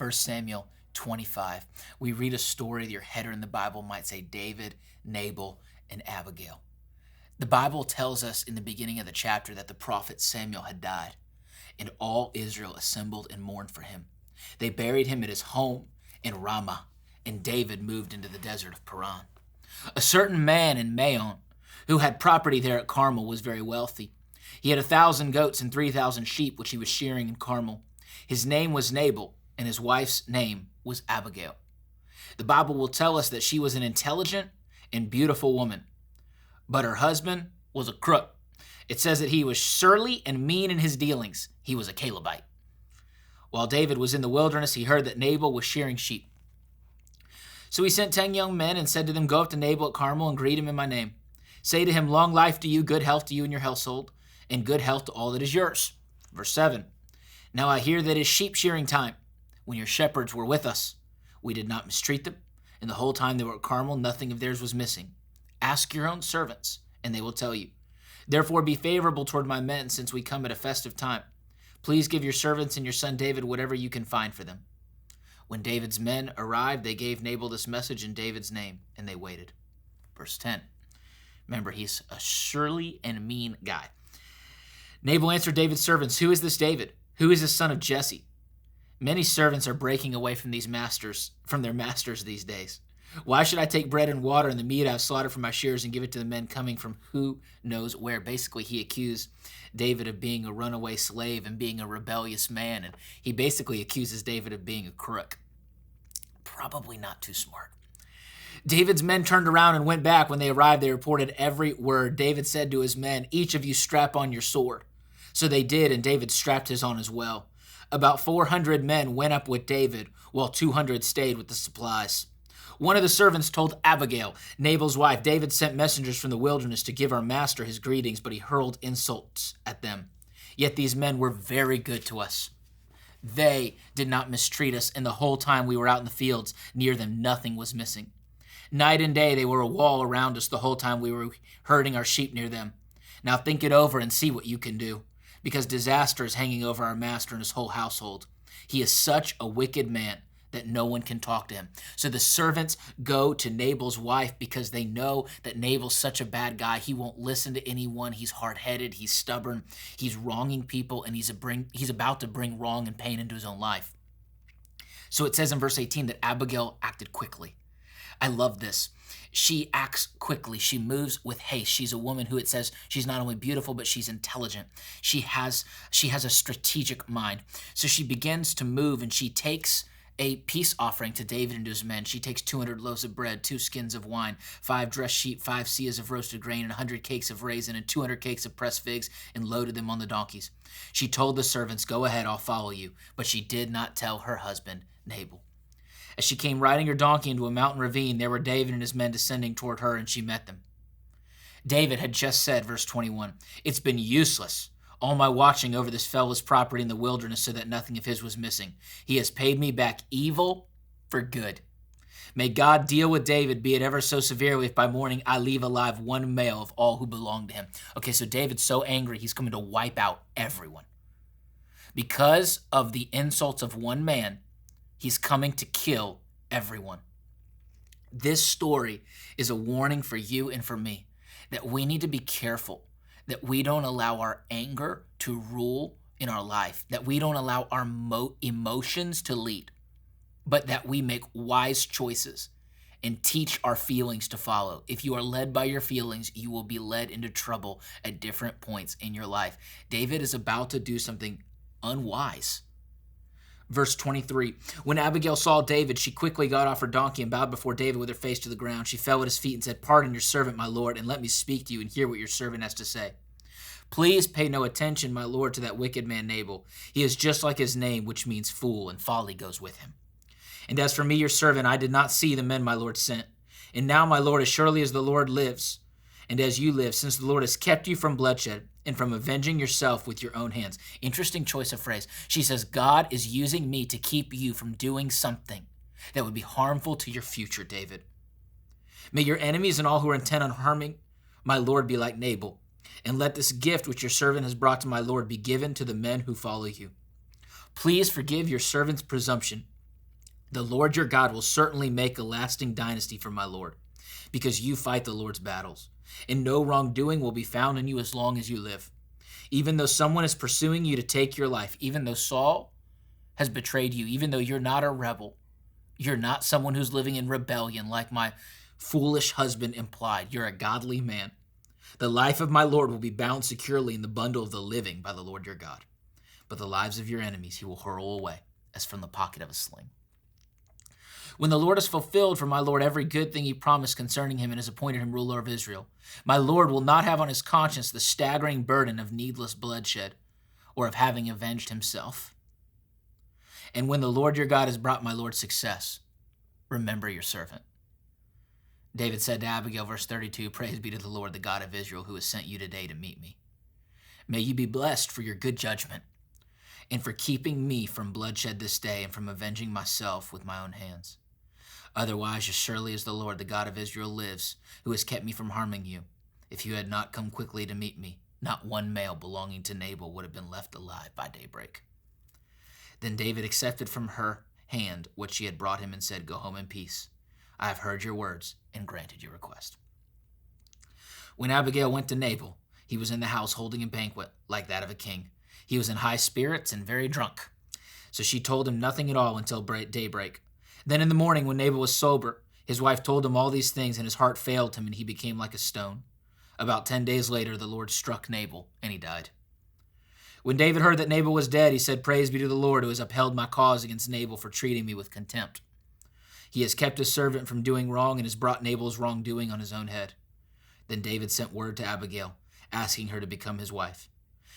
1 Samuel 25. We read a story, your header in the Bible might say David, Nabal, and Abigail. The Bible tells us in the beginning of the chapter that the prophet Samuel had died, and all Israel assembled and mourned for him. They buried him at his home in Ramah, and David moved into the desert of Paran. A certain man in Maon, who had property there at Carmel, was very wealthy. He had 1,000 goats and 3,000 sheep, which he was shearing in Carmel. His name was Nabal, and his wife's name was Abigail. The Bible will tell us that she was an intelligent and beautiful woman, but her husband was a crook. It says that he was surly and mean in his dealings. He was a Calebite. While David was in the wilderness, he heard that Nabal was shearing sheep. So he sent 10 young men and said to them, "Go up to Nabal at Carmel and greet him in my name. Say to him, 'Long life to you, good health to you and your household, and good health to all that is yours.'" Verse 7. "Now I hear that it is sheep shearing time. When your shepherds were with us, we did not mistreat them, and the whole time they were at Carmel, nothing of theirs was missing. Ask your own servants, and they will tell you. Therefore be favorable toward my men, since we come at a festive time. Please give your servants and your son David whatever you can find for them." When David's men arrived, they gave Nabal this message in David's name, and they waited. Verse 10. Remember, he's a surly and mean guy. Nabal answered David's servants, "Who is this David? Who is the son of Jesse?" Many servants are breaking away from their masters these days. "Why should I take bread and water and the meat I've slaughtered from my shears and give it to the men coming from who knows where?" Basically, he accused David of being a runaway slave and being a rebellious man, and he basically accuses David of being a crook. Probably not too smart. David's men turned around and went back. When they arrived, they reported every word. David said to his men, "Each of you strap on your sword." So they did, and David strapped his on as well. About 400 men went up with David, while 200 stayed with the supplies. One of the servants told Abigail, Nabal's wife, "David sent messengers from the wilderness to give our master his greetings, but he hurled insults at them. Yet these men were very good to us. They did not mistreat us, and the whole time we were out in the fields, near them nothing was missing. Night and day they were a wall around us the whole time we were herding our sheep near them. Now think it over and see what you can do, because disaster is hanging over our master and his whole household. He is such a wicked man that no one can talk to him." So the servants go to Nabal's wife because they know that Nabal's such a bad guy. He won't listen to anyone. He's hard-headed. He's stubborn. He's wronging people, and he's about to bring wrong and pain into his own life. So it says in verse 18 that Abigail acted quickly. I love this. She acts quickly. She moves with haste. She's a woman who, it says, she's not only beautiful, but she's intelligent. She has a strategic mind. So she begins to move, and she takes a peace offering to David and to his men. She takes 200 loaves of bread, 2 skins of wine, 5 dressed sheep, 5 seahs of roasted grain, and 100 cakes of raisin, and 200 cakes of pressed figs, and loaded them on the donkeys. She told the servants, "Go ahead, I'll follow you." But she did not tell her husband, Nabal. As she came riding her donkey into a mountain ravine, there were David and his men descending toward her, and she met them. David had just said, verse 21, "It's been useless, all my watching over this fellow's property in the wilderness so that nothing of his was missing. He has paid me back evil for good. May God deal with David, be it ever so severely, if by morning I leave alive one male of all who belong to him." Okay, so David's so angry, he's coming to wipe out everyone. Because of the insults of one man, he's coming to kill everyone. This story is a warning for you and for me that we need to be careful, that we don't allow our anger to rule in our life, that we don't allow our emotions to lead, but that we make wise choices and teach our feelings to follow. If you are led by your feelings, you will be led into trouble at different points in your life. David is about to do something unwise. Verse 23, when Abigail saw David, she quickly got off her donkey and bowed before David with her face to the ground. She fell at his feet and said, "Pardon your servant, my lord, and let me speak to you and hear what your servant has to say. Please pay no attention, my lord, to that wicked man Nabal. He is just like his name, which means fool, and folly goes with him. And as for me, your servant, I did not see the men my lord sent. And now, my lord, as surely as the Lord lives, and as you live, since the Lord has kept you from bloodshed and from avenging yourself with your own hands." Interesting choice of phrase. She says, God is using me to keep you from doing something that would be harmful to your future, David. May your enemies and all who are intent on harming my lord be like Nabal, and let this gift which your servant has brought to my lord be given to the men who follow you. Please forgive your servant's presumption, The Lord your God will certainly make a lasting dynasty for my Lord, because you fight the Lord's battles, and no wrongdoing will be found in you as long as you live. Even though someone is pursuing you to take your life, even though Saul has betrayed you, even though you're not a rebel, you're not someone who's living in rebellion like my foolish husband implied. You're a godly man. The life of my Lord will be bound securely in the bundle of the living by the Lord your God. But the lives of your enemies he will hurl away as from the pocket of a sling. When the Lord has fulfilled for my Lord every good thing he promised concerning him and has appointed him ruler of Israel, my Lord will not have on his conscience the staggering burden of needless bloodshed or of having avenged himself. And when the Lord your God has brought my Lord success, remember your servant. David said to Abigail, verse 32, Praise be to the Lord, the God of Israel, who has sent you today to meet me. May you be blessed for your good judgment and for keeping me from bloodshed this day and from avenging myself with my own hands. Otherwise, as surely as the Lord, the God of Israel, lives, who has kept me from harming you, if you had not come quickly to meet me, not one male belonging to Nabal would have been left alive by daybreak. Then David accepted from her hand what she had brought him and said, Go home in peace. I have heard your words and granted your request. When Abigail went to Nabal, he was in the house holding a banquet like that of a king. He was in high spirits and very drunk. So she told him nothing at all until daybreak. Then in the morning, when Nabal was sober, his wife told him all these things, and his heart failed him, and he became like a stone. About 10 days later, the Lord struck Nabal, and he died. When David heard that Nabal was dead, he said, Praise be to the Lord, who has upheld my cause against Nabal for treating me with contempt. He has kept his servant from doing wrong and has brought Nabal's wrongdoing on his own head. Then David sent word to Abigail, asking her to become his wife.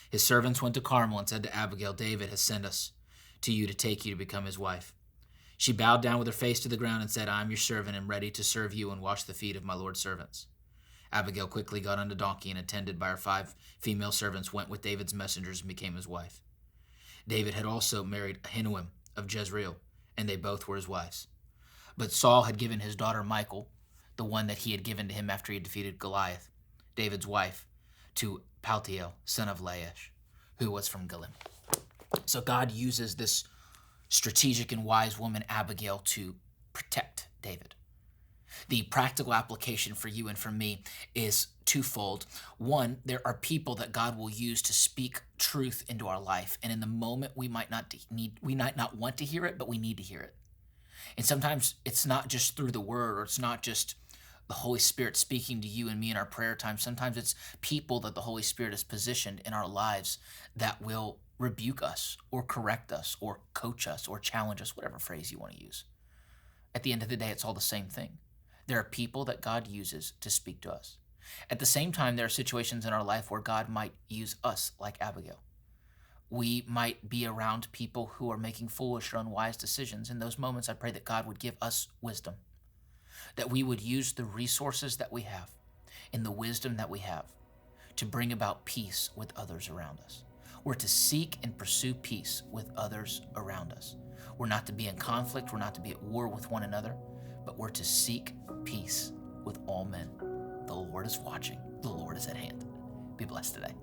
His servants went to Carmel and said to Abigail, David has sent us to you to take you to become his wife. She bowed down with her face to the ground and said, I am your servant and ready to serve you and wash the feet of my Lord's servants. Abigail quickly got on a donkey and, attended by her 5 female servants, went with David's messengers and became his wife. David had also married Ahinoam of Jezreel, and they both were his wives. But Saul had given his daughter Michal, the one that he had given to him after he had defeated Goliath, David's wife, to Paltiel, son of Laish, who was from Gilead. So God uses this strategic and wise woman, Abigail, to protect David. The practical application for you and for me is twofold. One, there are people that God will use to speak truth into our life, and in the moment we might not want to hear it, but we need to hear it. And sometimes it's not just through the word, or it's not just the Holy Spirit speaking to you and me in our prayer time. Sometimes it's people that the Holy Spirit has positioned in our lives that will rebuke us or correct us or coach us or challenge us, whatever phrase you want to use. At the end of the day, it's all the same thing. There are people that God uses to speak to us. At the same time, there are situations in our life where God might use us like Abigail. We might be around people who are making foolish or unwise decisions. In those moments, I pray that God would give us wisdom, that we would use the resources that we have and the wisdom that we have to bring about peace with others around us. We're to seek and pursue peace with others around us. We're not to be in conflict. We're not to be at war with one another, but we're to seek peace with all men. The Lord is watching. The Lord is at hand. Be blessed today.